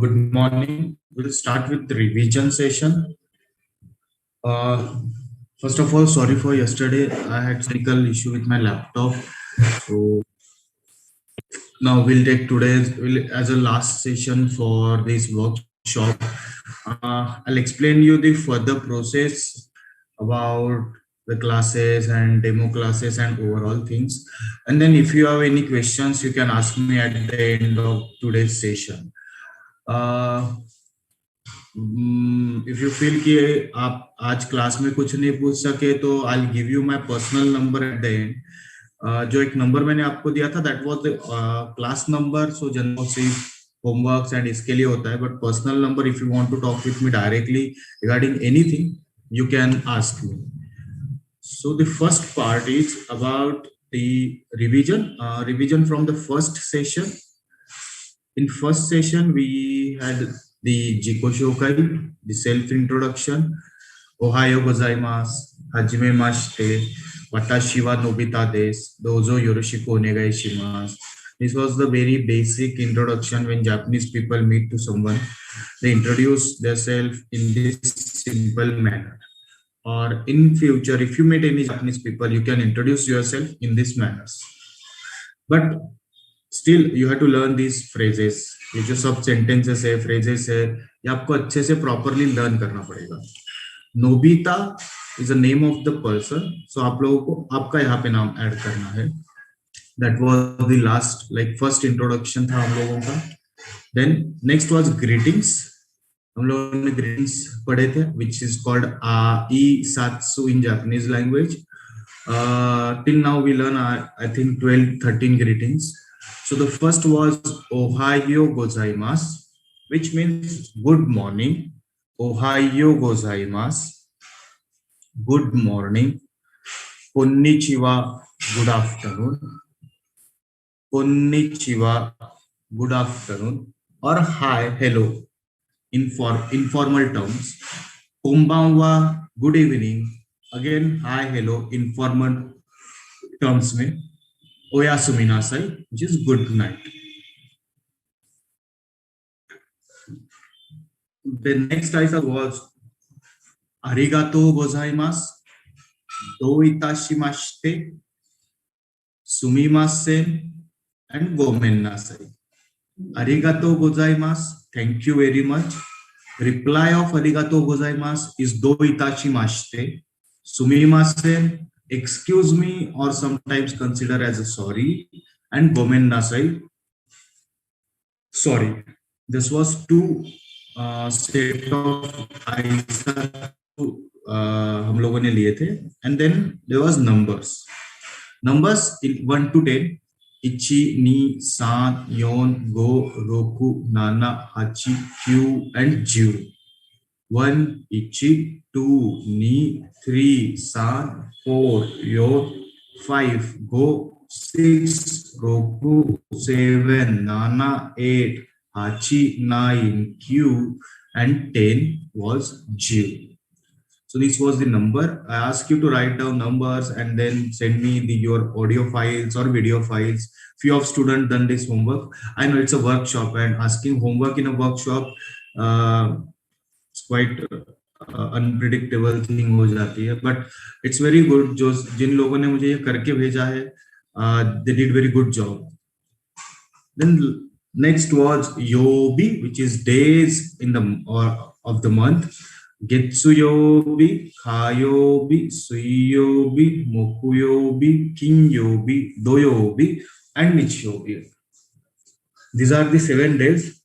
Good morning. We'll start with the revision session. Uh, First of all, sorry for yesterday. I had technical issue with my laptop. So now we'll take today's as a last session for this workshop. I'll explain you the further process about the classes and demo classes and overall things. And then if you have any questions, you can ask me at the end of today's session. Uh, if you feel कि आप आज class में कुछ नहीं पूछ सके तो I give you my personal number at the end जो एक नंबर मैंने आपको दिया था that was the class number so general सिर्फ होमवर्क्स एंड इसके लिए होता है but personal number if you want to talk with me directly regarding anything you can ask me. So the first part is about the revision from the first session. In first session, we had the Jiko Shokai, the self-introduction, Ohayo gozaimasu, Hajime mashite, Watashi wa Nobita desu, Dozo yoroshiku onegai shimasu. This was the very basic introduction when Japanese people meet to someone. They introduce themselves in this simple manner. Or in future, if you meet any Japanese people, you can introduce yourself in this manners. But still you have to learn these phrases. ये जो सब sentences है phrases है ये आपको अच्छे से properly learn करना पड़ेगा. Nobita is the name of the person, so आप लोगों को आपका यहाँ पे नाम ऐड करना है. That was the last like first introduction था हम लोगों का. Then next was greetings. हम लोगों ने greetings पढ़े थे, which is called aisatsu in Japanese language. Till now we learn I think 12-13 greetings. So the first was Ohayo gozaimasu, which means good morning. Ohayo gozaimasu, good morning. Konnichiwa, good afternoon. Konnichiwa, good afternoon. Or hi, hello, informal terms. Konbanwa, good evening. Again, hi, hello, informal terms में. Oyasumi nasai, which is good night. The next item was arigatou gozaimasu, do itashimashite, sumimasen, and gomen nasai. Arigatou gozaimasu, thank you very much. Reply of arigatou gozaimasu is do itashimashite. Sumimasen, excuse me, or sometimes consider as a sorry, and gomen nasai, sorry. This was two set of हम लोगों ने लिए थे. And then there was numbers in 1 to 10. Ichi, ni, san, yon, go, roku, nana, hachi, kyu, and jiu. 1 ichi, 2 ni, 3 san, 4 yo, 5 go, 6 roku, 7 nana, 8 hachi, 9 q, and 10 was jiu. So this was the number. I ask you to write down numbers and then send me your audio files or video files. Few of students done this homework. I know it's a workshop and asking homework in a workshop it's quite unpredictable thing हो जाती है. But it's very good. जो जिन लोगों ने मुझे ये करके भेजा है, they did very good job. Then next was yobi, which is days in the of the month. Getsuyobi, Kayobi, Suiyobi, Mokuyobi, Kinyobi, Doyobi, and Nichyobi. These are the 7 days.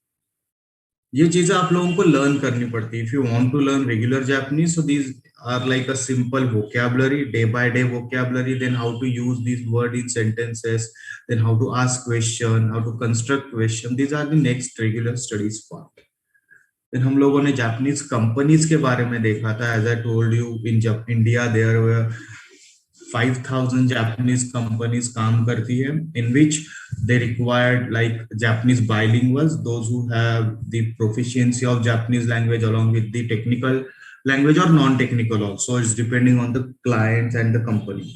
ये चीजें आप लोगों को learn करनी पड़ती है. If you want to learn regular Japanese, so these are like a simple vocabulary, day by day vocabulary. Then how to use these words in sentences. Then how to ask question, how to construct question. These are the next regular studies part. Then हम लोगों ने Japanese companies के बारे में देखा था. As I told you, in India there were 5,000 Japanese companies काम करती है, in which they required like Japanese bilinguals, those who have the proficiency of Japanese language along with the technical language or non-technical also. It's depending on the clients and the company.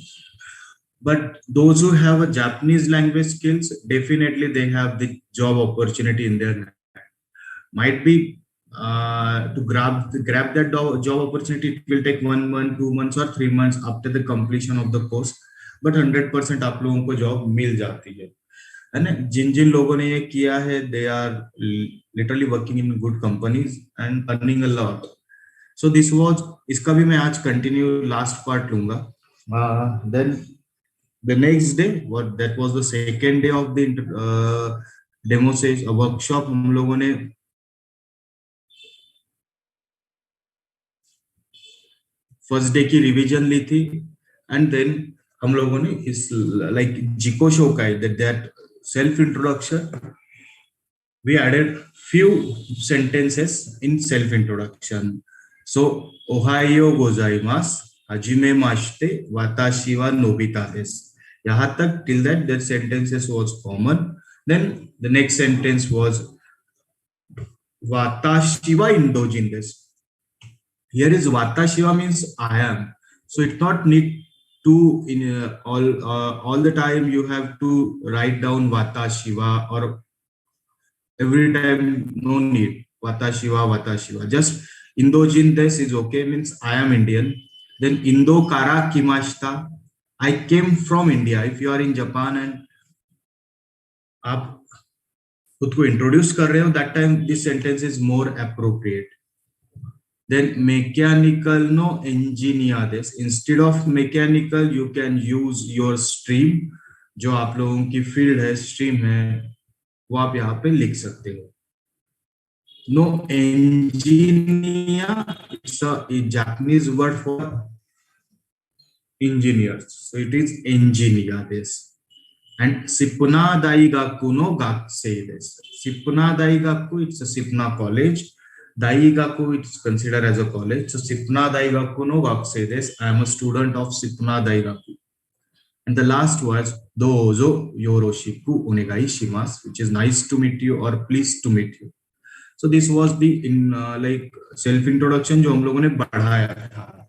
But those who have a Japanese language skills, definitely they have the job opportunity in their land. might be to grab that job opportunity, it will take 1 month, 2 months, or 3 months after the completion of the course, but 100% आप लोगों को job मिल जाती है ना। जिन जिन लोगों ने ये किया है, they are literally working in good companies and earning a lot. So this was, इसका भी मैं आज कंटिन्यू लास्ट पार्ट लूंगा। Then the next day, what that was the second day of the demo says workshop. हम लोगों ने first day की revision ली थी, एंड देन हम लोगों ने इस लाइक जिको शो का that self introduction, we added few sentences in self introduction. So ohio gozaimasu, hajime mashite, watashi wa nobita desu. Yahan tak till that the sentences was common. Then the next sentence was watashi wa indojin desu. Here is watashi wa means I am. So it not need to in all the time you have to write down watashi wa, or every time, no need watashi wa, just indojin desu is okay, means I am Indian. Then indo kara kimashita, I came from India. if you are in Japan and आप खुद को introduce कर रहे हो, that time this sentence is more appropriate. Then mechanical no engineer desu, instead of mechanical you can use your stream, जो आप लोगों की फील्ड है, स्ट्रीम है, वो आप यहाँ पे लिख सकते हो। No engineer, it's a Japanese word for engineers, so it is engineer desu. And Sipuna Daigaku no gakusei desu. Sipuna Daigaku, it's a Sipuna college. Daigaku, it's considered as a college. So Sipuna Daigaku no gakusei desu. I am a student of Sipuna Daigaku. And the last was dozo yoroshiku onegai shimasu, which is nice to meet you or pleased to meet you. So this was the like self introduction जो हम लोगों ने बढ़ाया था।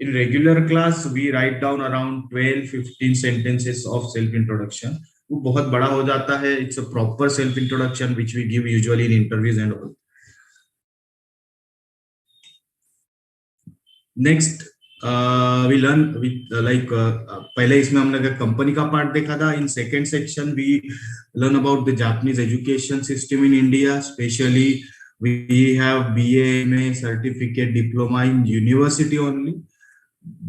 In regular class we write down around 12-15 sentences of self introduction. वो बहुत बड़ा हो जाता है। It's a proper self introduction which we give usually in interviews and all. Next we learn with पहले इसमें हमने कंपनी का पार्ट देखा था। In second section we learn about the Japanese education system in India, especially we have BA, MA, certificate, diploma in university only.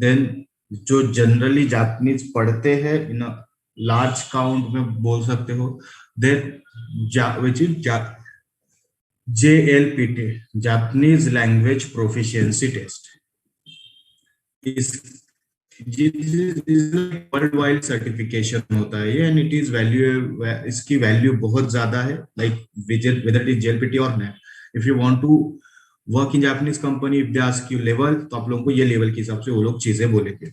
Then जो generally Japanese पढ़ते हैं in large count में बोल सकते हो, then which is JLPT, Japanese Language Proficiency Test. इस world wide certification होता है ये, एंड इट इज वैल्यू, इसकी वैल्यू बहुत ज्यादा है, like whether it is JLPT और NET. If you want to work in Japanese company, if they ask you level, तो आप लोगों को ये लेवल के हिसाब से वो लोग चीजें बोलेंगे।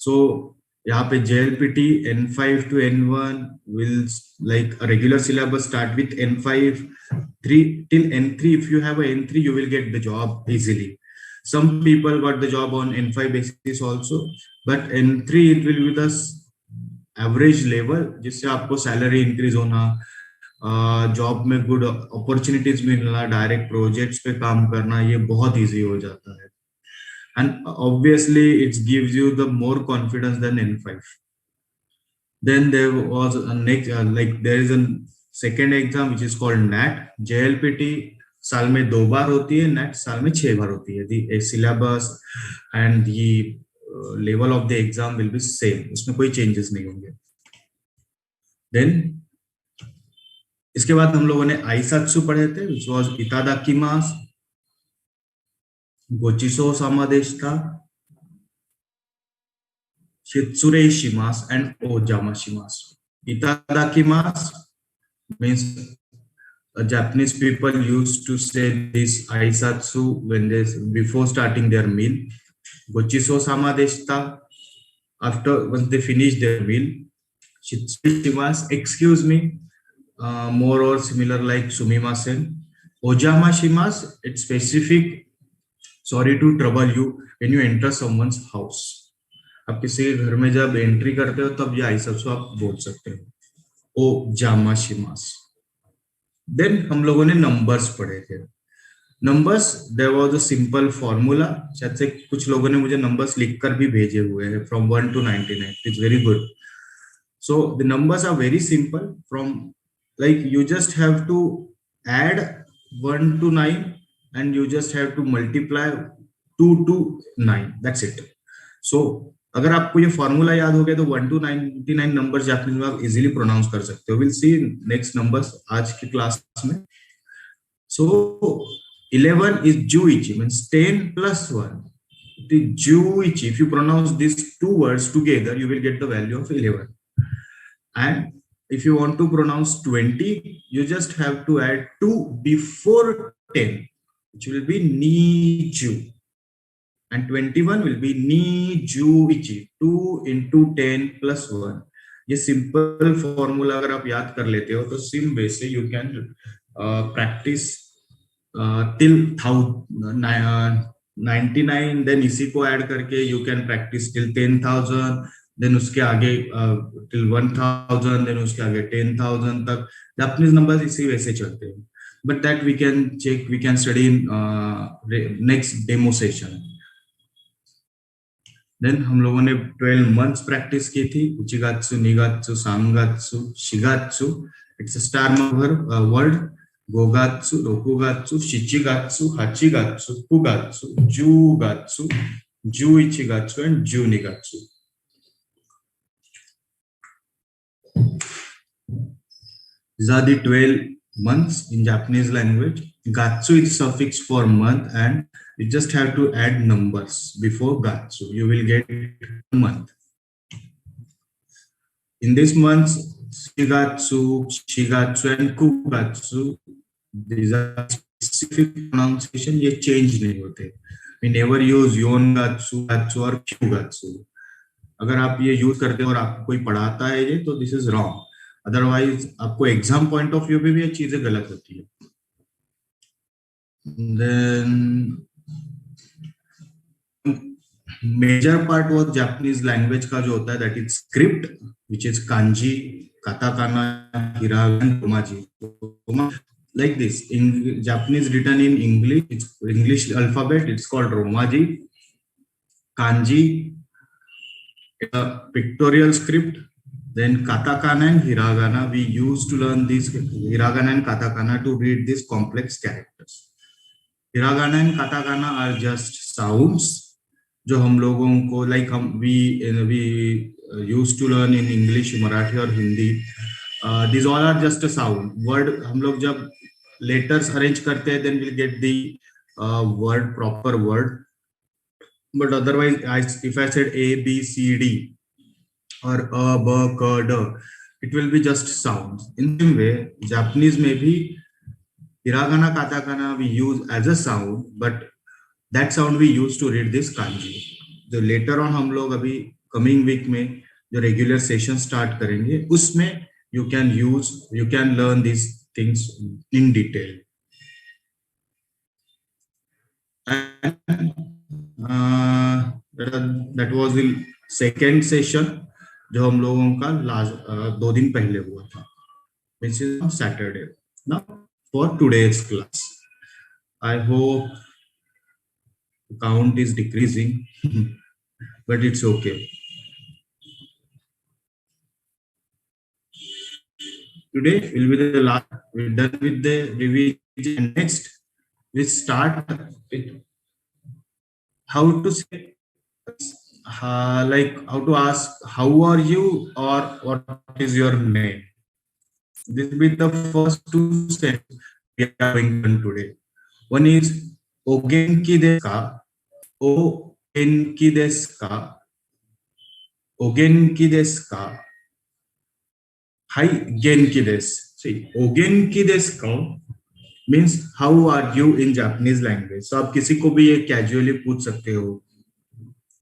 सो यहाँ पे JLPT N5 to N1 will like a regular syllabus start with N5 3 till N3. If you have a N3 you will get the job easily. Some people got the job on N5 basis also, but N3 it will be the average level जिससे आपको salary increase होना, job में good opportunities मिलना, direct projects पे काम करना, ये बहुत इजी हो जाता है। And obviously it gives you the more confidence than N5. Then there was a next like there is a second exam which is called NAT. JLPT साल में 2 बार होती है, NAT साल में 6 बार होती है। The syllabus and the level of the exam will be same, उसमें कोई changes नहीं होंगे। Then इसके बाद हम लोगों ने आइसात्सु पढ़े थे, which was इतादाकिमास, गोचिसो सामादेशिता, शित्सुरे शिमास and ओजामा शिमास। Itadakimasu means Japanese people used to say this aisatsu when they before starting their meal. Gochiso samadeshita, after once they finish their meal. Shitsuri shimasu, excuse me, more or similar like sumimasen. Ojama shimasu, it's specific, sorry to trouble you when you enter someone's house. आप किसी के घर में जब entry करते हो तब ये आइसात्सु आप बोल सकते हो, ओजामा शिमासु। देन हम लोगों ने नंबर्स पढ़े थे. Numbers, there was a simple formula. शायद से कुछ लोगों ने मुझे नंबर्स लिखकर भी भेजे हुए हैं. From 1 to 99, it's very good. So the numbers are very simple. From, like, you just have to add 1 to 9, and you just have to multiply 2 to 9. That's it. So अगर आपको ये फॉर्मूला याद हो गया तो 1 to 99 नंबर जापानीज में आप easily pronounce कर सकते हो. विल सी नेक्स्ट नंबर्स आज की क्लास में. So 11 is Juichi, means 10 plus 1. The Juichi, if you pronounce these two words together, you will get the value of 11. And if you want to pronounce 20, you just have to add 2 before 10, which will be Niju. And 21 will be Nijuichi, 2 into 10 plus 1. ये simple formula अगर आप याद कर लेते हो तो same base से you can practise till 99. Then इसी को ऐड करके you can practise till 10,000. Then उसके आगे टिल 1,000. देन उसके आगे 10,000 तक जापानीज नंबर्स इसी वैसे चलते हैं. But that we can check, we can study in next demo session. Then हम लोगों ने 12 मंथ्स प्रैक्टिस की थी. उचिगात्सु, निगात्सु, सांगात्सु, शिगात्सु. It's a star number word. गोगात्सु, रोकुगात्सु, शिचिगात्सु, हाचिगात्सु, कुगात्सु, जुगात्सु, जुइचिगात्सु एंड जुनिगात्सु. These are the 12 months in Japanese language. Gatsu is suffix for month, and you just have to add numbers before Gatsu. You will get month. In this month, Shigatsu, Shigatsu, and Kugatsu, these are specific pronunciation. ये change नहीं होते. We never use Yongatsu, Gatsu और Kyugatsu. अगर आप ये use करते हो और आपको कोई पढ़ाता है ये, तो दिस इज रॉन्ग. अदरवाइज आपको एग्जाम पॉइंट ऑफ व्यू पे भी ये चीजें गलत होती है. Then major part of Japanese language का जो होता है that is script, which is kanji, katakana, hiragana, romaji. Like this, in Japanese written in English, it's English alphabet, it's called romaji. Kanji, pictorial script. Then katakana and hiragana, we used to learn these hiragana and katakana to read these complex characters. Hiragana and katakana are just sounds जो हम लोगों को, like we used to learn in English, Marathi or Hindi. These all are just a sound word. हम लोग जब letters arrange करते हैं, then we'll get the word, proper word. But otherwise, if I said A, B, C, D, or A, B, K, D, it will be just sounds. In the same way, Japanese में भी hiragana, katakana we use as a sound, but that sound we use to read this kanji. जो later on हम लोग अभी coming week में जो regular session start करेंगे, उसमें you can learn these things in detail. And that was the second session जो हम लोगों का लास्ट 2 दिन पहले हुआ था, which is on Saturday. Now for today's class, I hope the count is decreasing, but it's okay. Today will be the last. We're done with the revision. Next, we start with how to say, like how to ask how are you or what is your name. This will be the first 2 sentences we are going to today. One is Ogenki desu ka? Ogenki desu ka? Ogenki desu ka? Hai, genki desu. See, Ogenki desu ka means how are you in Japanese language. So आप किसी को भी ये casually पूछ सकते हो,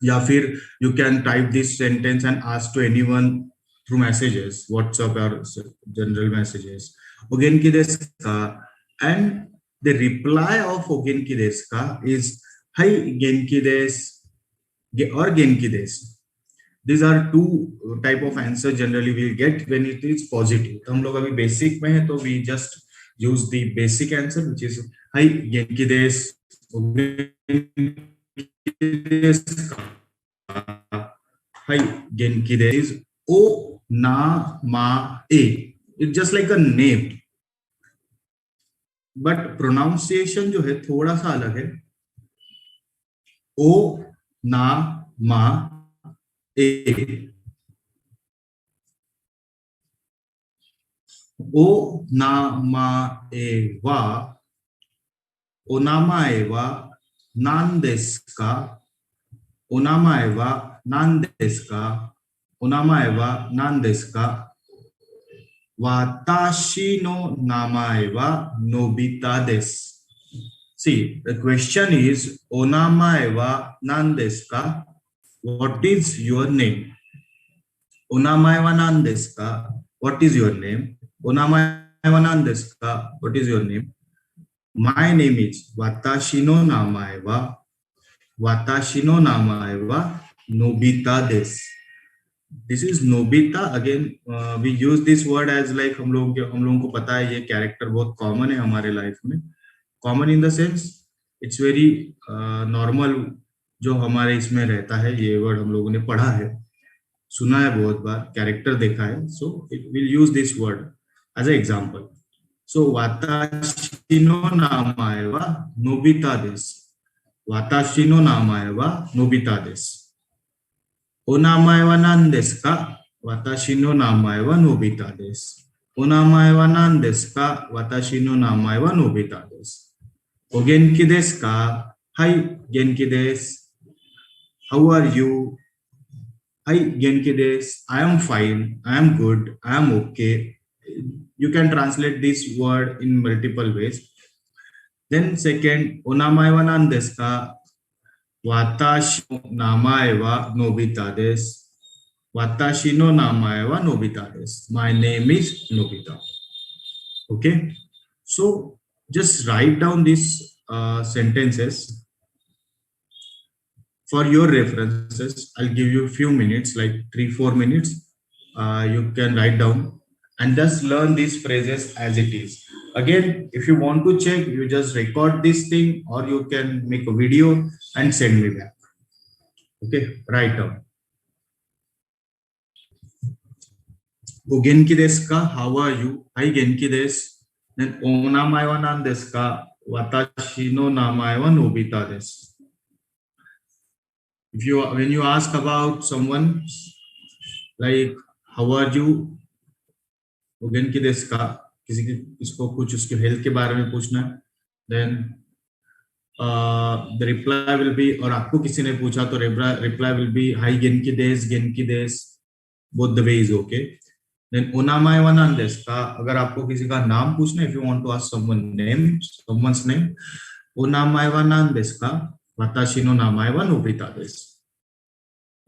या फिर you can type this sentence and ask to anyone through messages, WhatsApp or general messages. Ogenki desu ka? And the reply of Ogenki desu ka is Hai, genki desu or genki desu. These are 2 type of answer generally we get when it is positive. तो हम लोग अभी basic में है, तो we just use the basic answer, which is Hai genki desu. O genki desu ka? Hai genki desu. O na ma e. It's just like a name, but pronunciation जो है थोड़ा सा अलग है. O na ma e. O na ma e wa. O namae wa nan desu ka? O namae wa nan desu ka? O namae wa nan desu ka? Watashi no namae wa Nobita desu. See, the question is, onamae wa nan desu ka? What is your name? Onamae wa nan desu ka? What is your name? Onamae wa nan desu ka? What is your name? My name is Watashi no namae wa Nobita desu. This is Nobita. Again, we use this word as like हम लोगों को पता है ये character बहुत common है हमारे life में. Common in the sense it's very normal, जो हमारे इसमें रहता है. ये वर्ड हम लोगों ने पढ़ा है, सुना है बहुत बार, कैरेक्टर देखा है. So it will use this word as a example. So वाताशी नो नामाए वा नोबिता देसु. वाताशी नो नामाए वा नोबिता देसु. O namae wa nan desu ka? Watashi no namae wa Nobita desu. O namae wa nan desu ka? Watashi no namae wa Nobita desu. O genki desu ka? Hai, genki desu. How are you? Hai, genki desu. I am fine. I am good. I am okay. You can translate this word in multiple ways. Then second, o namae wa nan desu ka? Watashi no namae wa Nobita desu. Watashi no namae wa Nobita desu. My name is Nobita. Okay. So just write down these sentences for your references. I'll give you a few minutes, like 3-4 minutes. You can write down and just learn these phrases as it is. Again, if you want to check, you just record this thing, or you can make a video and send me back. Okay, write down. O genki desu ka? How are you? Hai genki desu. Then o namae wa nan desu ka? Watashi no namae wa Nobita desu. When you ask about someone, like how are you, o genki desu ka? किसको कुछ उसके health के बारे में पूछना है, then the reply will be, और आपको किसी ने पूछा तो reply will be hi genki desu, both the way is okay. Then onamae wa nan desu ka? अगर आपको किसी का नाम पूछना है, if you want to ask someone's name, onamae wa nan desu ka? Watashi no namae wa Nobita desu.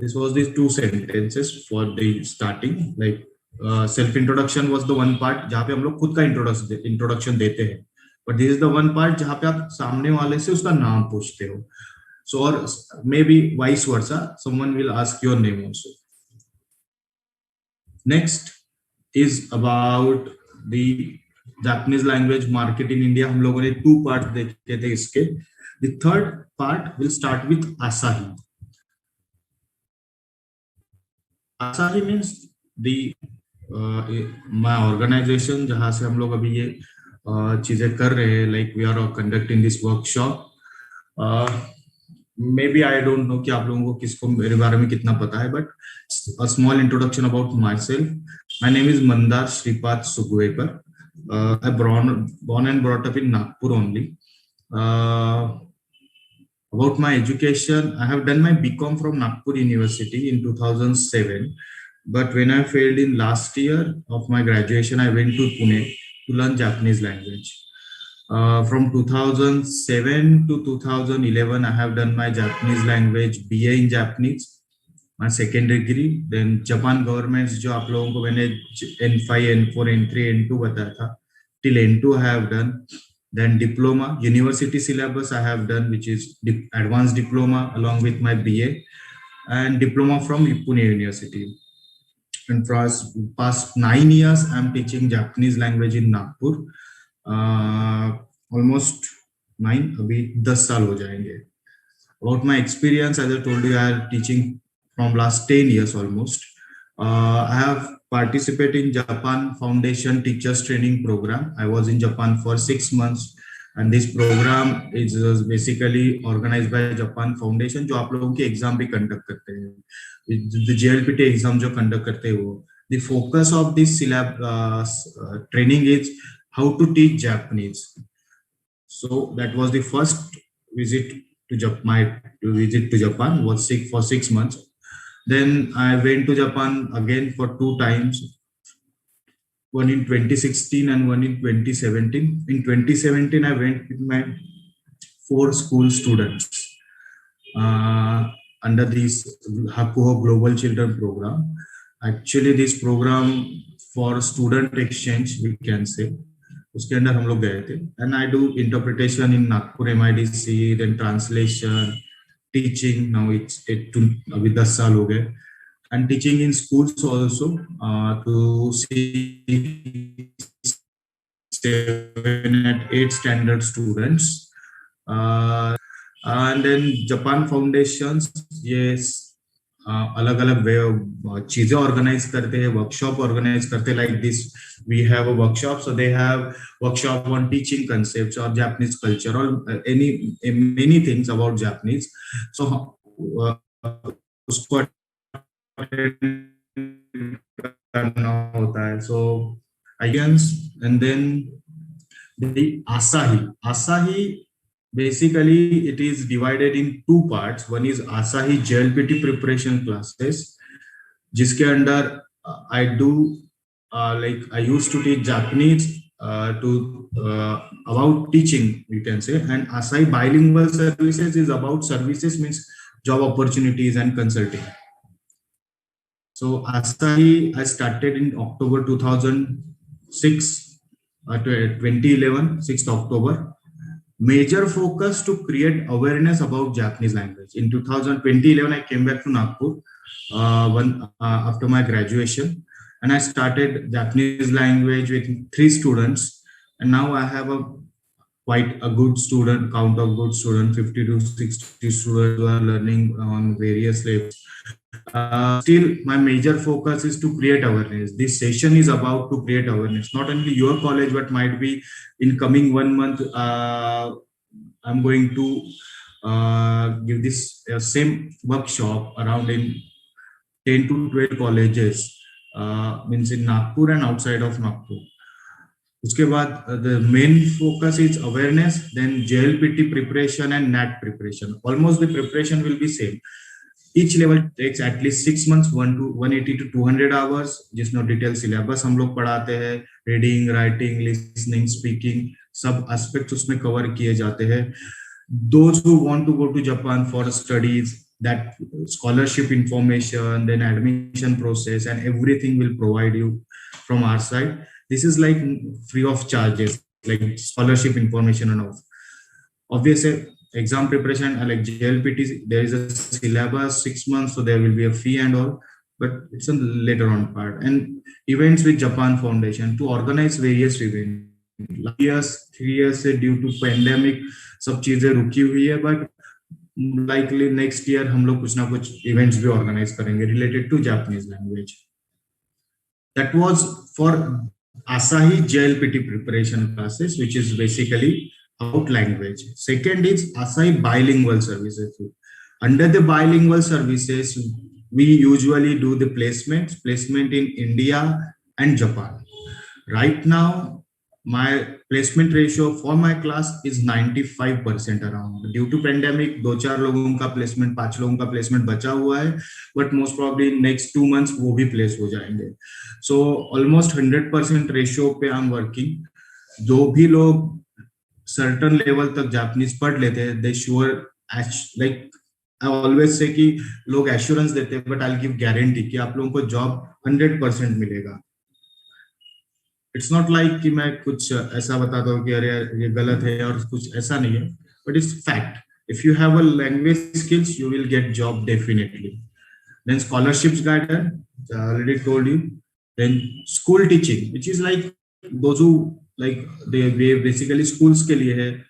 This was these 2 sentences for the starting. Like self introduction was the one part जहां पे हम लोग खुद का introduction देते हैं, but this is the one part जहां पे आप सामने वाले से उसका नाम पूछते हो. सो और may be vice versa, someone will ask your name also. Next is about the Japanese language market in India. हम लोगों ने 2 पार्ट देखे थे इसके. The third part will start with Asahi. Asahi means the my organization जहां से हम लोग अभी ये चीजें कर रहे हैं, like we are conducting this workshop. Maybe I don't know कि आप लोगों को किसको मेरे बारे में कितना पता है, but a small introduction about myself. My name is Mandar Shripad Sugwekar. I born and brought up in Nagpur only. About my education, I have done my BCom from Nagpur University in 2007. But when I failed in last year of my graduation, I went to Pune to learn Japanese language. From 2007 to 2011, I have done my Japanese language BA in Japanese, my second degree. Then Japan governments, जो आप लोगों को मैंने N5, N4, N3, N2 बताया था, till N2 I have done. Then diploma, university syllabus I have done, which is advanced diploma along with my BA, and diploma from Pune University. And for past 9 years, I'm teaching Japanese language in Nagpur. Almost 9, अभी 10 साल हो जाएंगे. About my experience, as I told you, I am teaching from last 10 years almost. I have participated in Japan Foundation Teachers Training Program. I was in Japan for 6 months, and this program is basically organized by Japan Foundation, जो आप लोगों की exam भी conduct करते हैं, the JLPT exam जो conduct करते हैं वो. The focus of this training is how to teach Japanese. So that was the first visit to Japan. My visit to Japan was sick for 6 months. Then I went to Japan again for 2 times, one in 2016 and one in 2017. In 2017, I went with my 4 school students under this Hakuho Global Children Program. Actually, this program for student exchange, we can say, उसके अंदर हम लोग गए थे. And I do interpretation in Nagpur MIDC, then translation, teaching. Now it's अभी 10 साल हो गए. And teaching in schools also to 7 and 8 standard students. And then Japan Foundations, yes, अलग अलग वे चीजें ऑर्गेनाइज करते हैं, वर्कशॉप ऑर्गेनाइज करते हैं. Like this we have a workshop, so they have workshop on teaching concepts और जापानीज कल्चर और any many things about Japanese. So उसको करना होता है. So I guess. And then the Asahi basically it is divided in 2 parts. One is Asahi JLPT preparation classes, जिसके अंदर I do like I used to teach Japanese to about teaching, you can say. And Asahi bilingual services is about services, means job opportunities and consulting. So Asahi I started in October 2006, 2011, 6th October. Major focus to create awareness about Japanese language. In 2011, I came back to Nagpur after my graduation, and I started Japanese language with 3 students. And now I have quite a good student count of good students, 50 to 60 students who are learning on various levels. Still, my major focus is to create awareness. This session is about to create awareness, not only your college, but might be in coming 1 month. I'm going to give this same workshop around in 10 to 12 colleges, means in Nagpur and outside of Nagpur. उसके बाद the main focus is awareness, then JLPT preparation and NAT preparation. Almost the preparation will be same. Each level takes at least 6 months, 180 to 200 hours, जिसमें detail syllabus हम लोग पढ़ाते हैं. Reading, writing, listening, speaking, सब aspects उसमें cover किए जाते हैं. Those who want to go to Japan for studies, that scholarship information, then admission process and everything will provide you from our side. This is like free of charges, like scholarship information and all. Obviously, exam preparation like JLPT, there is a syllabus 6 months, so there will be a fee and all, but it's a later on part. And events with Japan Foundation to organize various events. Last years, 3 years से due to pandemic सब चीजें रुकी हुई है, but likely next year हम लोग कुछ ना कुछ events भी organize करेंगे related to Japanese language. That was for Asahi JLPT preparation classes, which is basically about language. Second is Asahi bilingual services. Under the bilingual services, we usually do the placement in India and Japan. Right now, my placement ratio for my class is 95% around. Due to pandemic, 2-4 लोगों का placement, 5 लोगों का placement बचा हुआ है, but most probably next 2 months वो भी place हो जाएंगे. So almost 100% ratio पे I'm working. जो भी लोग certain level तक जापानीज पढ़ लेते हैं, they sure, like I always say कि लोग assurance देते हैं, but I'll give guarantee कि आप लोगों को job 100% मिलेगा. It's not like कि मैं कुछ ऐसा बताता हूँ कि अरे ये गलत है और कुछ ऐसा नहीं है, but it's fact. If you have a language skills, you will get job definitely. Then scholarships guidance, I already told you. Then school teaching, which is like those who like they basically schools के लिए है.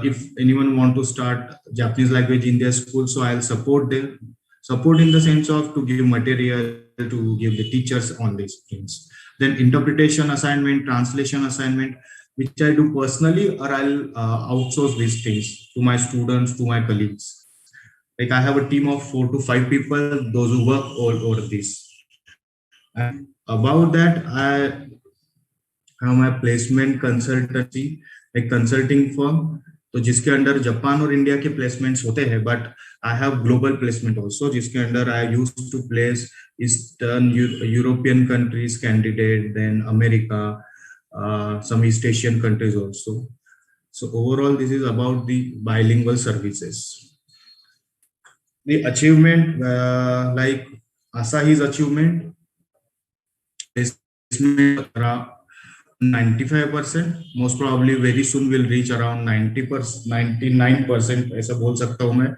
If anyone want to start Japanese language in their school, so I'll support them. Support in the sense of to give material, to give the teachers on these things. Then interpretation assignment, translation assignment, which I do personally, or I'll outsource these things to my students, to my colleagues. Like I have a team of 4 to 5 people, those who work all over this. And about that, I have my placement consultancy, एक consulting firm, तो जिसके under Japan और India के placements होते हैं, but I have global placement also, जिसके under I use to place eastern European countries candidate, then America, some East Asian countries also. So overall, this is about the bilingual services. The achievement, like Asahi's achievement, is 95%. Most probably very soon will reach around 90%, 99%, ऐसा बोल सकता हूँ मैं.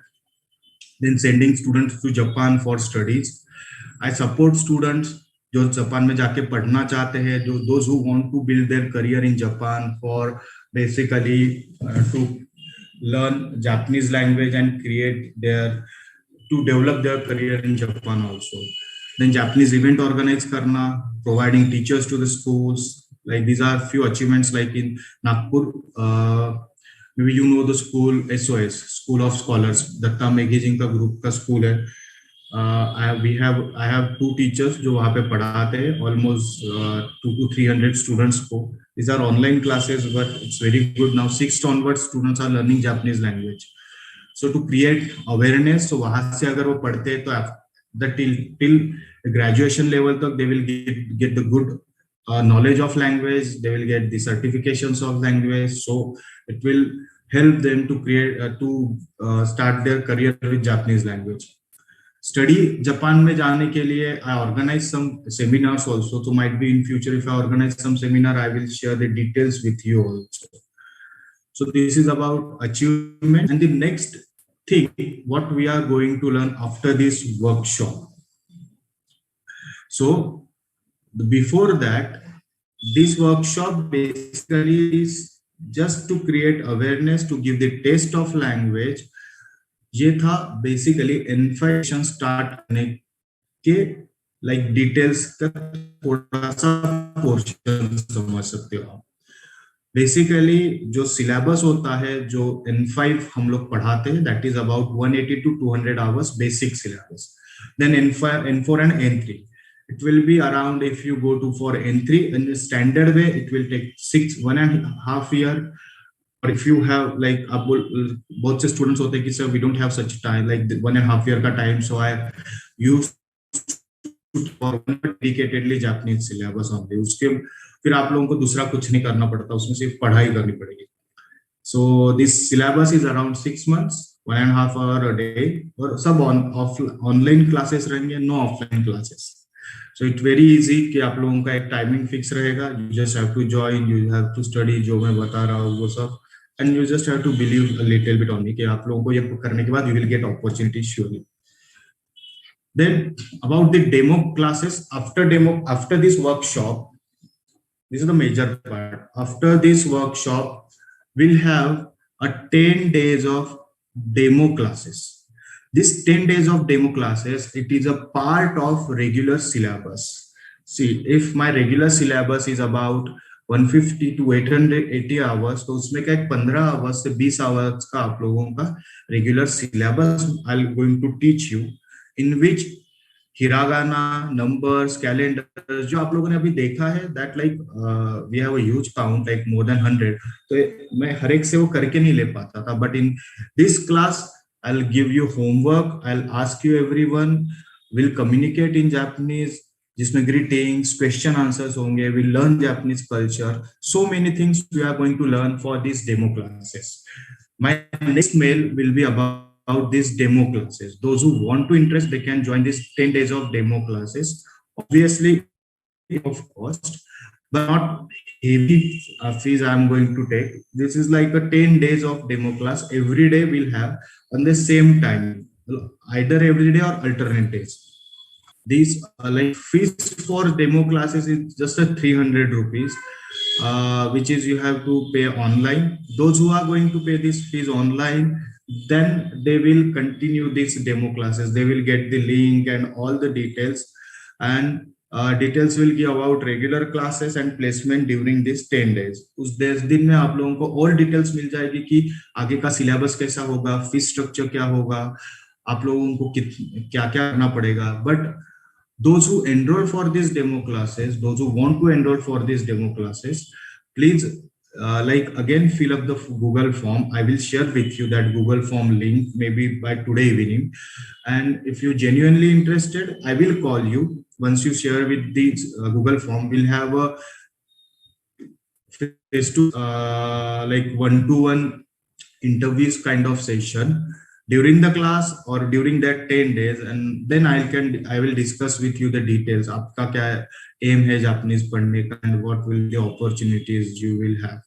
Then sending students to Japan for studies. I support students जो Japan में जाके पढ़ना चाहते हैं, जो those who want to build their career in Japan for basically to learn Japanese language and to develop their career in Japan also. Then Japanese event organize करना, providing teachers to the schools. Like these are few achievements. Like in Nagpur, maybe you know the school SOS, School of Scholars, Datta Meghe का group का school है. I have 2 teachers जो वहाँ पे पढ़ाते हैं, almost 200 to 300 students को. These are online classes, but it's very good now. 6th onwards students are learning Japanese language. So to create awareness, so वहाँ से अगर वो पढ़ते हैं तो till graduation level तक they will get the good knowledge of language, they will get the certifications of language, so it will help them to create start their career with Japanese language. Study Japan में जाने के लिए I organize some seminars also, so might be in future if I organize some seminar, I will share the details with you also. So this is about achievement. And the next thing, what we are going to learn after this workshop. So before that, this workshop basically is just to create awareness, to give the taste of language. ये था basically information start करने के like details का थोड़ा सा portion समझ सकते हो आप. Basically जो syllabus होता है, जो N5 हम लोग पढ़ाते हैं, that is about 180 to 200 hours basic syllabus. Then N4 and N3. It will be around, if you go to for N3 in the standard way, it will take 1.5 years. Or if you have like बहुत से students होते हैं कि sir we don't have such time, like 1.5 year का time, so I use for dedicatedly Japanese syllabus only. उसके फिर आप लोगों को दूसरा कुछ नहीं करना पड़ता, उसमें सिर्फ पढ़ाई करनी पड़ेगी. So this syllabus is around 6 months, 1.5 hour a day, और सब online classes रहेंगे, no offline classes. So it's very easy कि आप लोगों का एक टाइमिंग फिक्स रहेगा. You just have to join, you have to study जो मैं बता रहा हूँ वो सब, and you just have to believe a little bit on me कि आप लोगों को ये करने के बाद you will get opportunity surely. Then about the demo classes, after this workshop, this is the major part. After this workshop, we'll have a 10 days of demo classes. This 10 days of demo classes, it is a part of regular syllabus. See, if my regular syllabus is about 150 to 880 hours, तो उसमें क्या 15 hours से 20 hours का आप लोगों का regular syllabus I'm going to teach you, in which hiragana, numbers, calendars, जो आप लोगों ने अभी देखा है, that like we have a huge count, like more than 100. तो मैं हर एक से वो करके नहीं ले पाता था, but in this class I'll give you homework, I'll ask you everyone, we'll communicate in Japanese, जिसमें greetings, question answers होंगे, we'll learn Japanese culture, so many things we are going to learn for these demo classes. My next mail will be about these demo classes. Those who want to interest, they can join this 10 days of demo classes. Obviously, of cost, but not heavy fees I'm going to take. This is like a 10 days of demo class. Every day we'll have on the same time, either every day or alternate days. These like fees for demo classes is just a 300 rupees. which is you have to pay online. Those who are going to pay this fees online, then they will continue these demo classes. They will get the link and all the details, and details will give about regular classes and placement during this 10 days. उस 10 दिन में आप लोगों को और details मिल जाएगी कि आगे का सिलेबस कैसा होगा, फीस स्ट्रक्चर क्या होगा, आप लोगों को क्या क्या करना पड़ेगा. But those who enroll for these demo classes, those who want to enroll for these demo classes, please like again fill up the Google form. I will share with you that Google form link maybe by today evening. And if you genuinely interested, I will call you. Once you share with the Google form, we'll have a face to like one-to-one interviews kind of session during the class or during that 10 days, and then I will discuss with you the details. आपका क्या aim है Japanese पढ़ने का, and what will the opportunities you will have.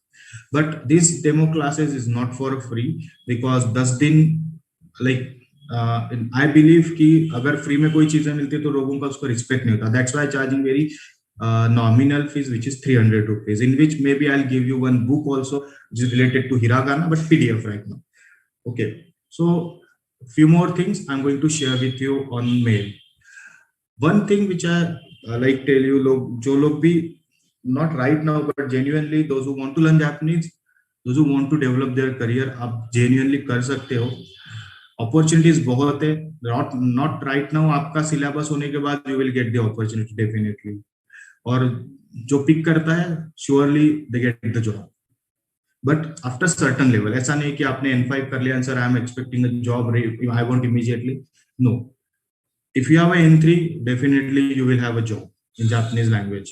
But this demo classes is not for free, because 10 दिन like I believe कि अगर free में कोई चीजें मिलती है तो लोगों का उसको respect नहीं होता. That's why charging very nominal fees, which is 300 rupees, in which maybe I'll give you one book also which is related to hiragana, but PDF right now. Okay, so few more things I'm going to share with you on mail. One thing which I like tell you, jo log bhi not right now but genuinely those who want to learn Japanese, those who want to develop their career, आप genuinely कर सकते हो. Opportunities बहुत है. Not right now. आपका syllabus होने के बाद you will get the opportunity definitely. और जो पिक करता है surely they get the job, but after certain level. ऐसा नहीं कि आपने N5 कर लिया sir I am expecting a job, I want immediately. No, if you have a N3 definitely you will have a job in Japanese language.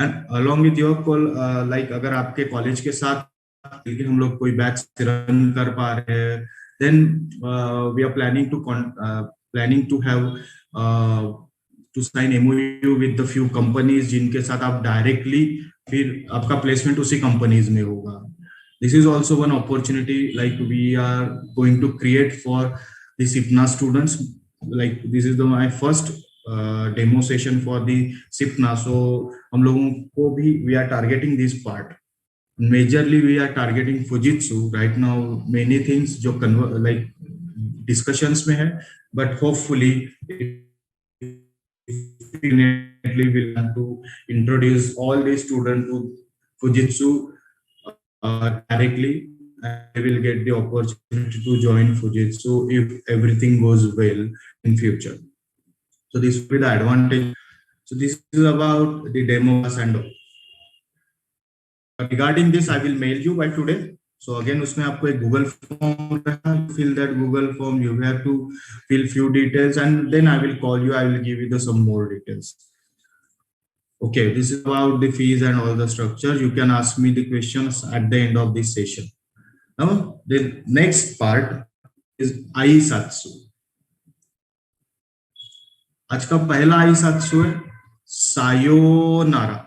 And along with your call, like अगर आपके college के साथ हम लोग कोई batch run कर पा रहे हैं, then we are planning to have to sign MOU with the few companies जिनके साथ आप directly फिर आपका placement उसी companies में होगा. This is also one opportunity like we are going to create for the SIPNA students. Like this is my first demo session for the SIPNA. So हम लोगों को भी we are targeting this part. Majorly we are targeting Fujitsu right now. Many things जो like discussions में है, but hopefully definitely will want to introduce all the students to Fujitsu directly, and they will get the opportunity to join Fujitsu if everything goes well in future. So this will be the advantage. So this is about the demos and all. Regarding this, I will mail you by today. So again, उसमें आपको एक Google form रहना, fill that Google form. You have to fill few details, and then I will call you. I will give you some more details. Okay, this is about the fees and all the structure. You can ask me the questions at the end of this session. Now, the next part is Aisatsu. आज का पहला Aisatsu है Sayonara.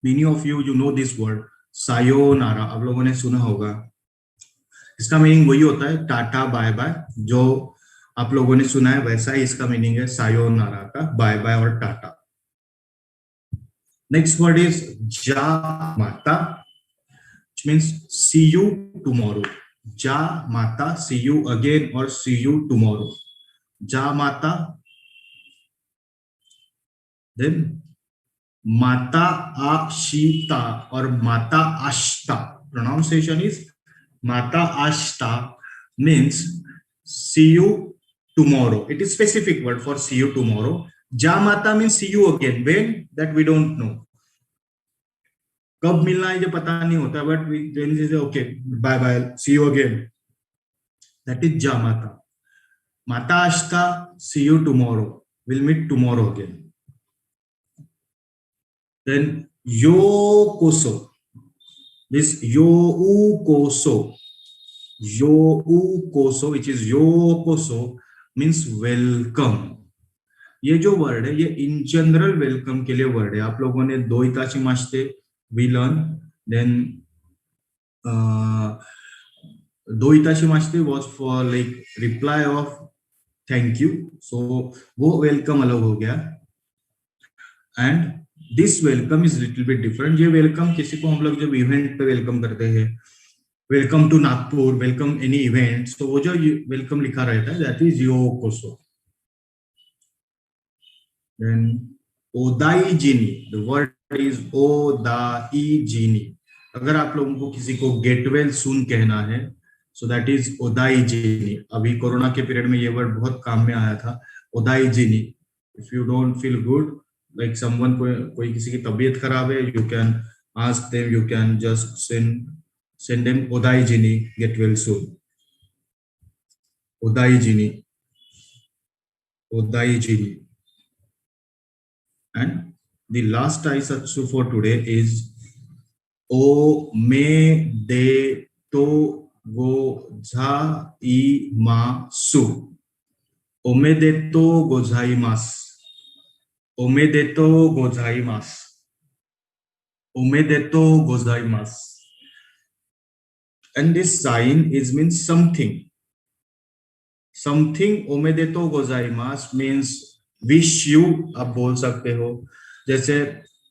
Many of you know this word sayonara. आप लोगों ने सुना होगा. इसका मीनिंग वही होता है टाटा बाय बाय. जो आप लोगों ने सुना है वैसा ही इसका मीनिंग है sayonara का, बाय बाय और टाटा. नेक्स्ट वर्ड इज जा माता, which means see you tomorrow. जा माता, see you again or see you tomorrow. जा माता. Then माता आशिता और माता आश्ता. Pronunciation is माता आश्ता, means see you tomorrow. It is specific word for see you tomorrow. Ja mata means see you again. When? That we don't know. कब मिलना है ये पता नहीं होता, but we then say okay, bye bye, see you again. That is ja mata. Mata ashta, see you tomorrow. We'll meet tomorrow again. Then yokoso. This youkoso, which is yokoso, means welcome. ये जो word है ये in general welcome के लिए word है. आप लोगों ने दो इताची मास्ते we learn. Then दो इताची मास्ते was for like reply of thank you. So वो वेलकम अलग हो गया. And this welcome is little bit different. ये वेलकम किसी को हम लोग जब इवेंट पे वेलकम करते हैं, welcome to Nagpur, welcome any event, तो वो जो वेलकम लिखा रहता है दैट इज योकोसो. देन ओदाइजिनी, द वर्ड इज ओदाइजिनी. अगर आप लोगों को किसी को गेट वेल सून कहना है, सो दैट इज ओदाइजिनी. अभी कोरोना के पीरियड में ये वर्ड बहुत काम में आया था, ओदाइजिनी. If you don't feel good, like someone, कोई किसी की तबीयत खराब है, you can ask them, you can just send them odaijini, get well soon. Odaijini, odaijini. And the last aisatsu for today is o me de to go zaimasu. Omedeto gozaimasu. Omedeto gozaimasu. Omedeto gozaimasu. And this sign is means something. Something omedeto gozaimasu means wish you, आप बोल सकते हो. जैसे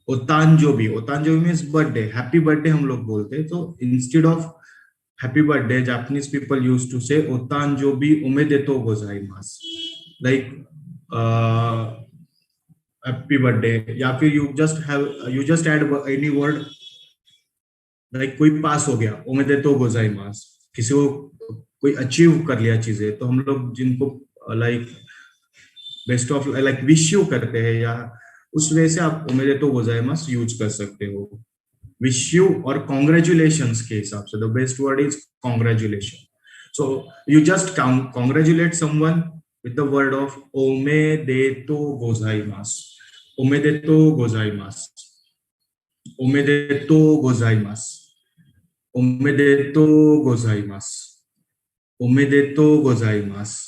ओतांजोबी, ओतांजोबी means birthday, happy birthday हम लोग बोलते हैं. तो instead of happy birthday, Japanese people use to say ओतांजोबी ओमेदेतो गोजाइमासु, लाइक हैप्पी बर्थडे. या फिर you just add any word, like कोई पास हो गया, ओमेदेतो गोजाइमासु. किसी को कोई अचीव कर लिया चीजें, तो हम लोग जिनको like best of like wish you करते हैं, या उस वजह से आप ओमेदेतो गोजाइमासु यूज कर सकते हो. विश यू और कॉन्ग्रेचुलेशंस के हिसाब से the best word is congratulation. So you just congratulate someone with the word of omedeto gozaimasu. Omedeto gozaimasu. Omedeto gozaimasu. Omedeto gozaimasu. Omedeto gozaimasu.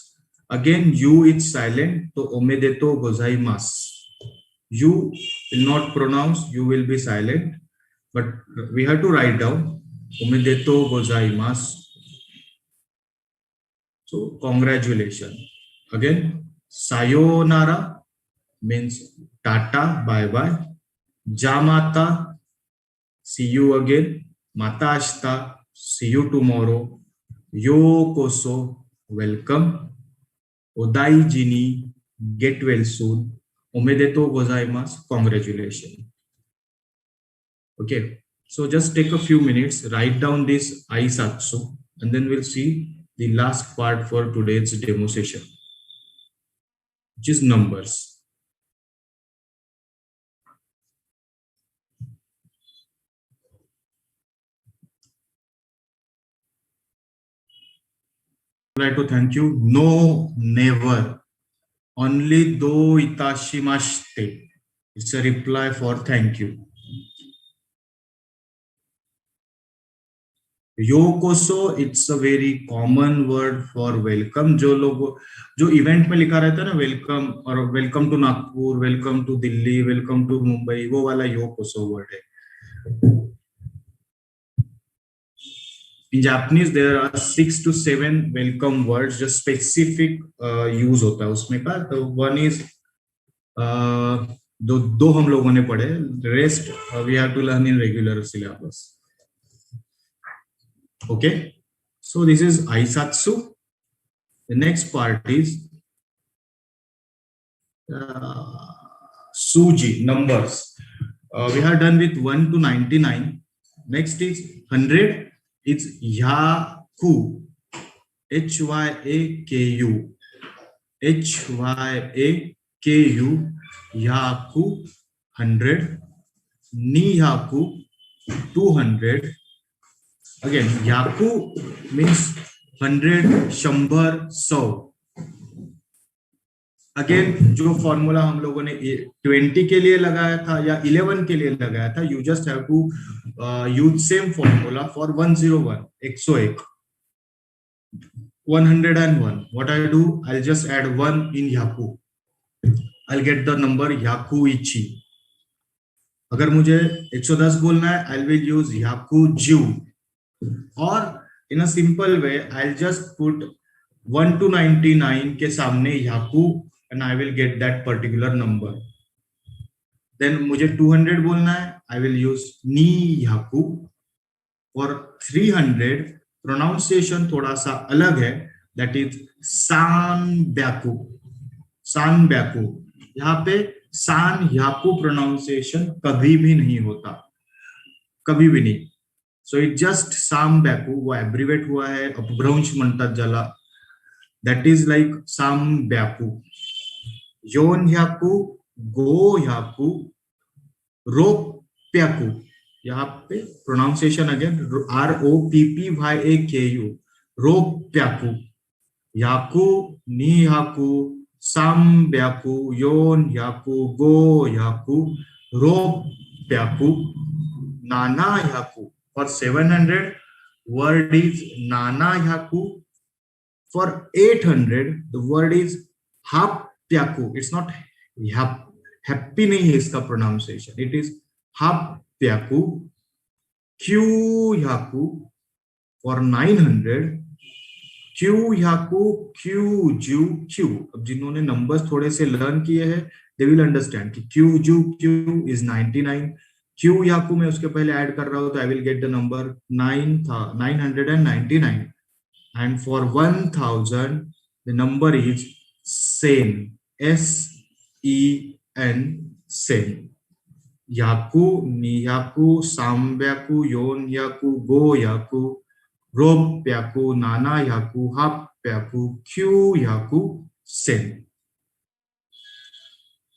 Again, you is silent, so omedeto gozaimasu. You will not pronounce, you will be silent, but we have to write down omedeto gozaimasu. So congratulations. Again, sayonara means tata, bye bye. Jamata, see you again. Matashita, see you tomorrow. Yokoso, welcome. Odaijini, get well soon. Omedeto gozaimasu, congratulations. Okay, so just take a few minutes, write down this aisatsu, and then we'll see the last part for today's demo session, which is numbers. I'd like to thank you. No, never. Only do itashimashite. It's a reply for thank you. योकोसो, it's a very common word for welcome. जो event में लिखा रहता है ना welcome, और welcome to Nagpur, welcome to Delhi, welcome to Mumbai, वो वाला योकोसो वर्ड है. In Japanese there are 6 to 7 welcome words, जो specific use होता है उसमें का. तो one is दो हम लोगों ने पढ़े, rest we have to learn in regular syllabus. Okay, so this is aisatsu. The next part is suji, numbers. We have done with 1 to 99. Next is 100. It's hyaku, hyaku, hyaku, hyaku, 100. Nihaku, 200. Again, yaku means 100, 100, 100. Again जो formula हम लोगों ने 20 के लिए लगाया था या 11 के लिए लगाया था, you just have to use same formula for 101, 101, 101. What I do, I just add 1 in याकू, आई गेट द नंबर याकू इची. अगर मुझे 110 बोलना है, आई विल यूज याकू जू, और in a simple way I just put 1 to 99 के सामने याकू and I will get that particular number. Then मुझे 200 बोलना है, I will use नी याकू. और 300 प्रोनाउंसिएशन थोड़ा सा अलग है, दैट इज सान ब्याकू. सान ब्याकू. यहाँ पे सान याकू प्रोनाउंसिएशन कभी भी नहीं होता, कभी भी नहीं. सो इट जस्ट साम ब्याकू. वो एब्रिवेट हुआ है अपभ्रंश म्हणतात ज्याला, दैट इज लाइक साम ब्याकू. योन याकू, गो याकू, रो प्याकू. यहाँ पे प्रोनाउंसिएशन अगेन ROPPYAKU. रो प्याकू. याकू, नी याकू, साम ब्याकू, योन याकू, गो याकू, रो प्याकू, नाना याकू. For 700 word is nana yaku. For 800 the word is hap pyaku. It's not hap. Happy नहीं है इसका pronunciation. It is hap pyaku. Q yaku. For 900 Q yaku, Q ju Q. अब जिन्होंने numbers थोड़े से लर्न किए हैं they will understand कि Q ju Q is 99. Q याकू में उसके पहले ऐड कर रहा हूं तो I will get the number 999. And for 1000 the number is सेन. SEN. सेन. याकू, नियाकू, साम्ब्याकू, योन याकू, गो याकू, रोप याकू, नाना याकू, हाप याकू, क्यू याकू, सेन.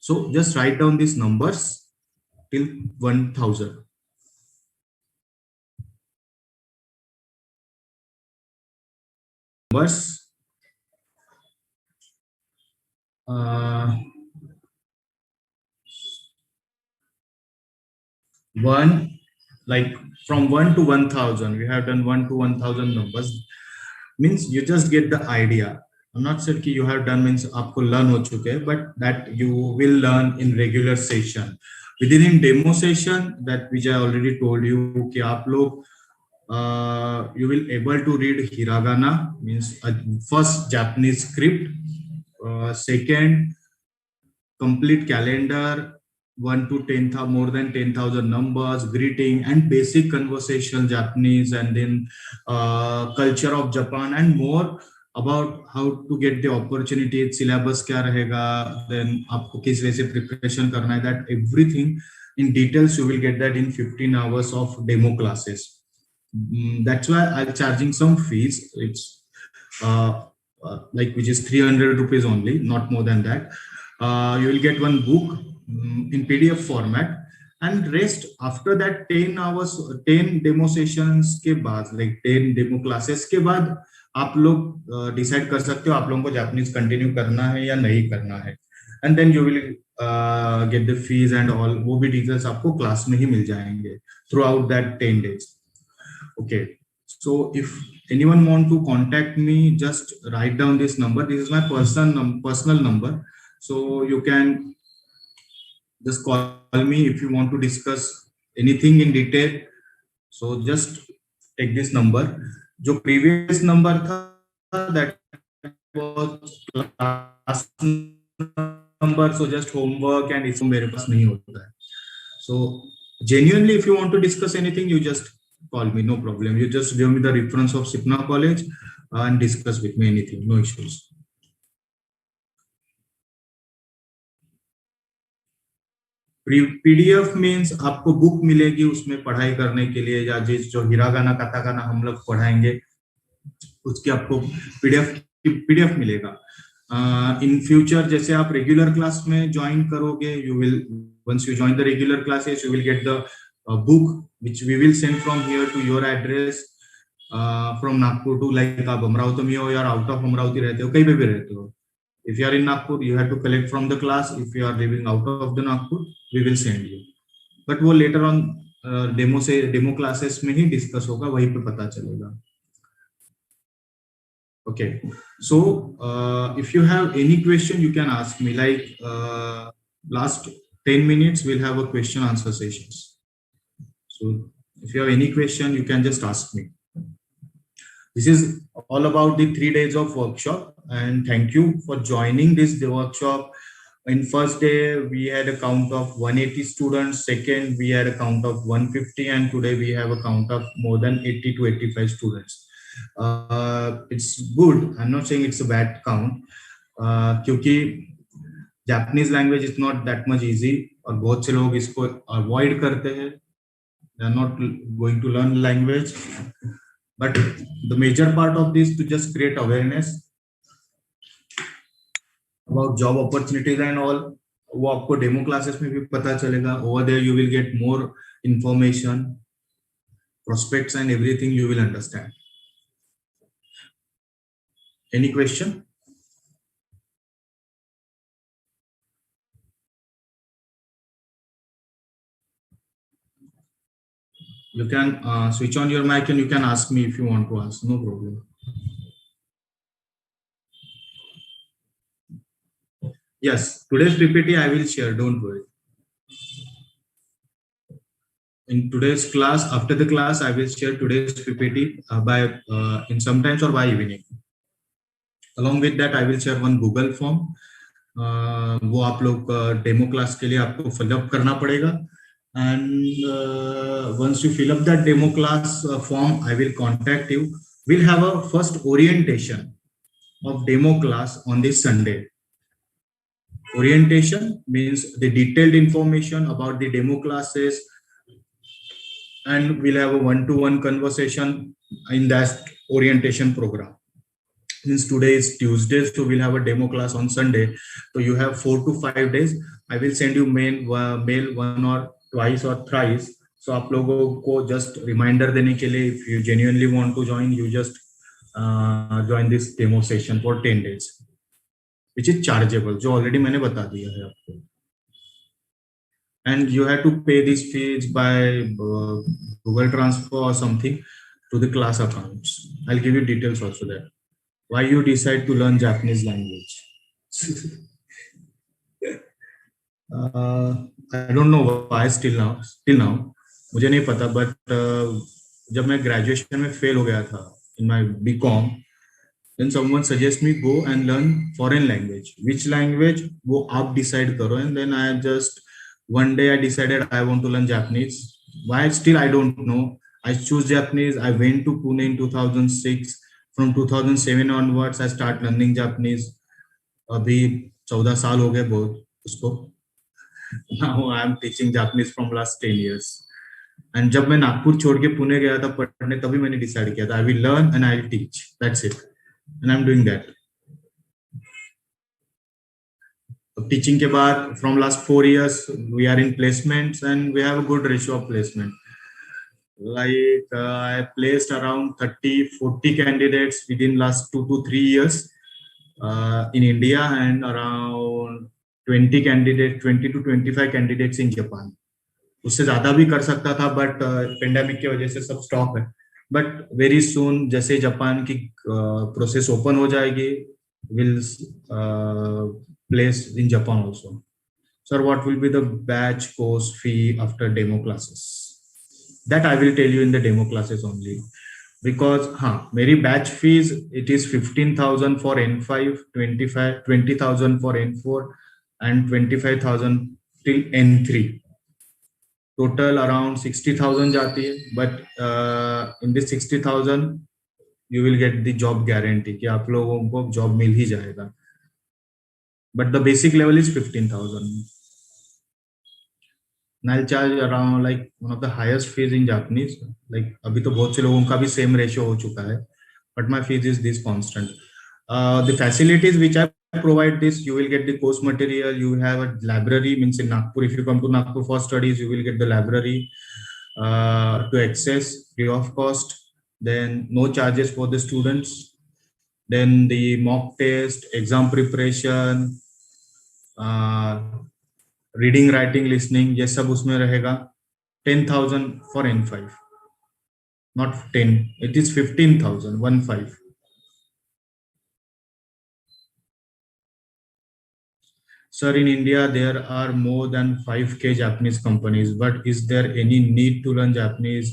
So just write down these numbers till 1000. Numbers. One, like from 1 to 1000, we have done 1 to 1000 numbers. Means you just get the idea. I'm not sure कि you have done means आपको learn हो चुके हैं, but that you will learn in regular session. Within demo session that which I already told you कि आप लोग you will able to read hiragana, means first Japanese script, second complete calendar, 1 to 10, more than 10,000 numbers, greeting and basic conversation Japanese, and then culture of Japan and more about how to get the opportunity, syllabus क्या रहेगा, then आपको किस वजह से preparation करना है, that everything in details you will get that in 15 hours of demo classes. That's why I'm charging some fees. It's like which is 300 rupees only, not more than that. You will get one book in PDF format, and rest after that 10 hours, 10 demo sessions के बाद, like 10 demo classes के बाद आप लोग decide कर सकते हो आप लोगों को जापानीज कंटिन्यू करना है या नहीं करना है. And then you will get the fees and all. वो भी डिटेल्स आपको क्लास में ही मिल जाएंगे throughout that 10 days. Okay, so if anyone want to contact me, just write down this number. This is my personal number, so you can just call me if you want to discuss anything in detail. So just take this number. जो previous number था, that was class number, so just homework and इसको मेरे पास नहीं होता है. So genuinely if you want to discuss anything, you just call me, no problem. You just give me the reference of Sipna College and discuss with me anything, no issues. PDF means आपको book मिलेगी उसमें पढ़ाई करने के लिए, या जो hiragana katakana हम लोग पढ़ाएंगे उसकी आपको PDF मिलेगा. इन फ्यूचर जैसे आप रेगुलर क्लास में ज्वाइन करोगे, you will once you join the regular classes, you will get the book which we will send from here to your address, from Nagpur to, like आप अमरावती में हो या out of Amravati रहते हो, कहीं पे भी रहते हो. If you are in Nagpur, you have to collect from the class. If you are living out of the Nagpur, we will send you. But वो later on demo classes में ही discuss होगा, वहीं पे पता चलेगा. Okay, so if you have any question, you can ask me. Like last 10 minutes, we'll have a question answer sessions. So if you have any question, you can just ask me. This is all about the 3 days of workshop, and thank you for joining this workshop. In first day, we had a count of 180 students. Second, we had a count of 150, and today we have a count of more than 80 to 85 students. It's good. I'm not saying it's a bad count, क्योंकि Japanese language is not that much easy, और बहुत से लोग इसको avoid करते हैं. They are not going to learn language, but the major part of this to just create awareness about job opportunities and all. वो आपको डेमो क्लासेस में भी पता चलेगा. Over there you will get more information, prospects and everything you will understand. Any question? You can switch on your mic and you can ask me if you want to ask. No problem. Yes, today's PPT I will share. Don't worry. In today's class, after the class, I will share today's PPT by in sometimes or by evening. Along with that, I will share one Google form. वो आप लोग demo class के लिए आपको fill up करना पड़ेगा. And once you fill up that demo class form, I will contact you. We'll have a first orientation of demo class on this Sunday. Orientation means the detailed information about the demo classes, and we'll have a one-to-one conversation in that orientation program. Means today is Tuesday, so we'll have a demo class on Sunday. So you have 4 to 5 days. I will send you mail one or twice or thrice. So आप लोगों को just reminder देने के लिए, if you genuinely want to join, you just join this demo session for 10 days, which is chargeable, जो already मैंने बता दिया है आपको. And you have to pay these fees by Google Transfer or something to the class accounts. I'll give you details also there. Why you decide to learn Japanese language? I don't know why still now. मुझे नहीं पता, but जब मैं graduation में fail हो गया था in my BCom, then someone suggest me go and learn foreign language. Which language? वो आप decide करो. And then I just one day I decided I want to learn Japanese. Why still I don't know. I choose Japanese. I went to Pune in 2006. From 2007 onwards, I start learning Japanese. अभी 14 साल हो गए बहुत उसको. Now I am teaching Japanese from last 10 years. And जब मैं नागपुर छोड़ के पुणे गया था पढ़ने, तभी मैंने डिसाइड किया था I will learn and I will teach. That's it. And I'm doing that. Teaching के बाद from last 4 years we are in placements and we have a good ratio of placement. Like I placed around 30-40 candidates within last 2 to 3 years in India, and around 20 to 25 candidates in Japan. उससे ज्यादा भी कर सकता था, but pandemic की वजह से सब स्टॉप है. बट वेरी सून जैसे जापान की प्रोसेस ओपन हो जाएगी, will place in Japan also. Sir, what will be the batch course fee after demo classes? That I will tell you in the demo classes only, because मेरी batch fees it is 15,000 for N5, 20,000 for N4, and 25,000 till N3. Total around 60,000 जाती है, but in this 60,000 you will get the job guarantee कि आप लोगों को job मिल ही जाएगा. But the basic level is 15,000. And I'll charge around like one of the highest fees in Japanese. Like अभी तो बहुत से लोगों का भी same ratio हो चुका है, but my fees is this constant. The facilities which I provide this, you will get the course material. You have a library, means in Nagpur. If you come to Nagpur for studies, you will get the library to access free of cost. Then no charges for the students. Then the mock test, exam preparation, reading, writing, listening, ये सब उसमें रहेगा. 10,000 for N5, not 10, it is 15,000, 15. Sir, in India there are more than 5K Japanese companies, but is there any need to learn Japanese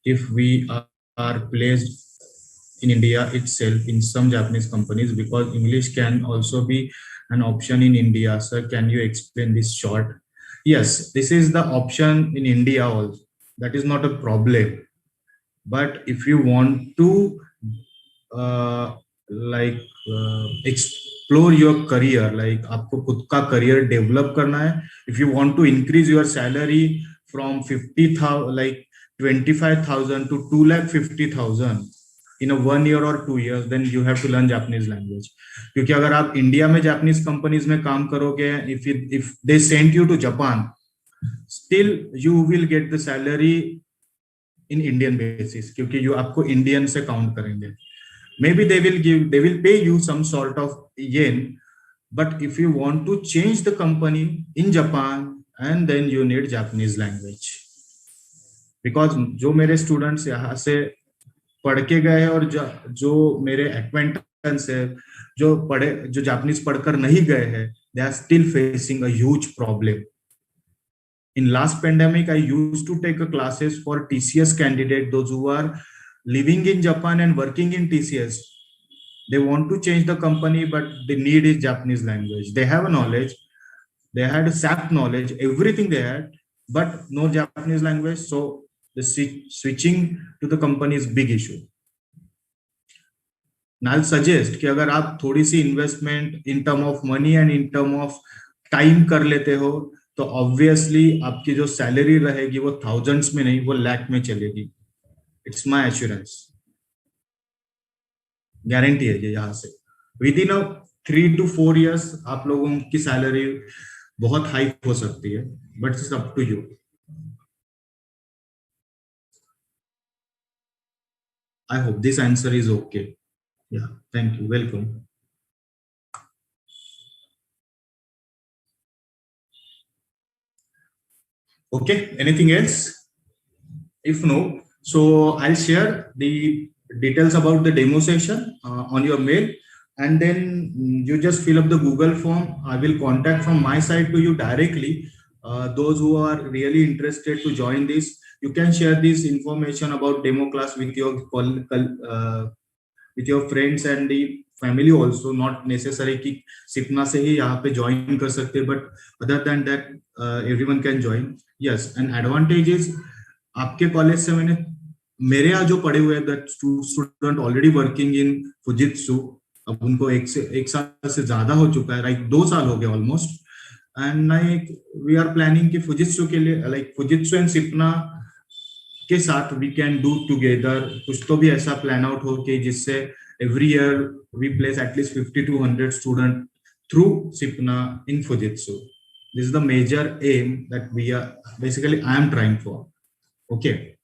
if we are placed in India itself in some Japanese companies, because English can also be an option in India. Sir, can you explain this short? Yes, this is the option in India also. That is not a problem. But if you want to uh, like explore your career, like आपको खुद का career develop करना है, if you want to increase your salary from 50,000 like 25,000 to 2,50,000 in a 1 year or 2 years, then you have to learn Japanese language. क्योंकि अगर आप India में Japanese companies में काम करोगे, if they send you to Japan, still you will get the salary in Indian basis, क्योंकि you आपको Indian से काउंट करेंगे. Maybe they will pay you some sort of yen, but if you want to change the company in Japan, and then you need Japanese language. Because जो मेरे students यहाँ से पढ़ के गए हैं और जो मेरे acquaintance है जो जापानीज पढ़कर नहीं गए हैं, they are still facing a huge problem. In last pandemic, I used to take classes for TCS candidate, those who are living in Japan and working in TCS. They want to change the company, but the need is Japanese language. They have a knowledge, they had a SAP knowledge, everything they had, but no Japanese language. So the switching to the company is big issue. Now I'll suggest कि अगर आप थोड़ी सी investment in term of money and in term of time कर लेते हो, तो obviously आपकी जो सैलरी रहेगी वो थाउजेंड्स में नहीं, वो लाख में चलेगी. इट्स माय एश्योरेंस, गारंटी है ये. यहाँ से विद इन 3 to 4 years आप लोगों की सैलरी बहुत हाई हो सकती है, but it's up to you. I hope this answer is okay. Yeah thank you, welcome. Okay, anything else? If no, so I'll share the details about the demo session on your mail, and then you just fill up the Google form. I will contact from my side to you directly. Those who are really interested to join this, you can share this information about demo class with your friends and the family also. Not necessary कि सिपना से ही यहाँ पे join कर सकते, but other than that everyone can join. Yes, and advantage is आपके college से मेरे यहाँ जो पढ़े हुए हैं student already working in Fujitsu. अब उनको एक साल से ज्यादा हो चुका है, लाइक 2 साल हो गए almost. And like we are planning कि फुजित्सु के लिए, लाइक फुजित्सु एंड सिपना के साथ वी कैन डू टुगेदर. कुछ तो भी ऐसा प्लान आउट हो कि जिससे every year we place at least 50 to 100 student through Sipna in Fujitsu. This is the major aim that we are basically I am trying for. Okay.